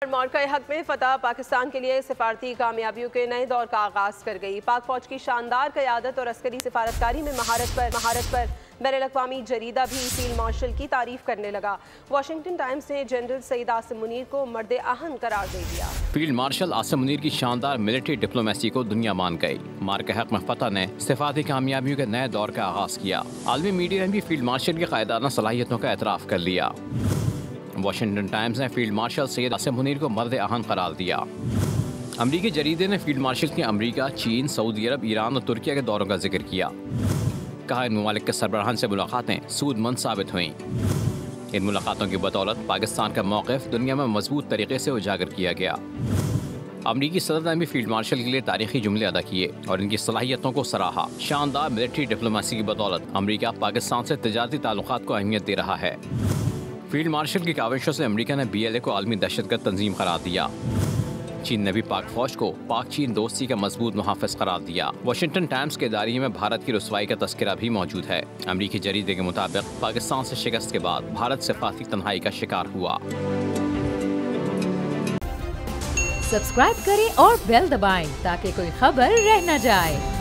मौका हक में फतह पाकिस्तान के लिए सिफारती कामयाबियों के नए दौर का आगाज कर गई। पाक फौज की शानदार क़यादत और अस्करी सिफारतकारी में महारत पर बैनुल-अक़वामी जरीदा भी फील्ड मार्शल की तारीफ करने लगा। वाशिंगटन टाइम्स ने जनरल सईद आसिम मुनीर को मर्द आहन करार दे दिया। फील्ड मार्शल आसिम मुनीर की शानदार मिलिट्री डिप्लोमेसी को दुनिया मान गई। मार्के हक में फतह ने सिफारती कामयाबियों के नए दौर का आगाज किया। आलमी मीडिया ने भी फील्ड मार्शल की कायदाना सलाहियतों का एतराफ़ कर लिया। वाशिंगटन टाइम्स ने फील्ड मार्शल सैयद आसिम मुनीर को मर्द आहन करार दिया। अमरीकी जरीदे ने फील्ड मार्शल के अमरीका, चीन, सऊदी अरब, ईरान और तुर्किया के दौरों का जिक्र किया। कहा इन ममालिक के सरबराहान से मुलाकातें सूदमंद साबित हुईं। इन मुलाकातों की बदौलत पाकिस्तान का मौक़िफ़ दुनिया में मजबूत तरीके से उजागर किया गया। अमरीकी सदर ने भी फील्ड मार्शल के लिए तारीखी जुमले अदा किए और इनकी सलाहियतों को सराहा। शानदार मिलिट्री डिप्लोमेसी की बदौलत अमरीका पाकिस्तान से तिजारती ताल्लुकात को अहमियत दे रहा है। फील्ड मार्शल की काविशों से अमेरिका ने BLA को आलमी दहशतगर्द तंजीम करार दिया। चीन ने भी पाक फौज को पाक चीन दोस्ती का मजबूत मुहाफ़िज करार दिया। वाशिंगटन टाइम्स के दायरे में भारत की रुसवाई का तस्करा भी मौजूद है। अमरीकी जरीदे के मुताबिक पाकिस्तान से शिकस्त के बाद भारत सिफारती तन्हाई का शिकार हुआ। सब्सक्राइब करें और बेल दबाएं ताकि कोई खबर रह न जाए।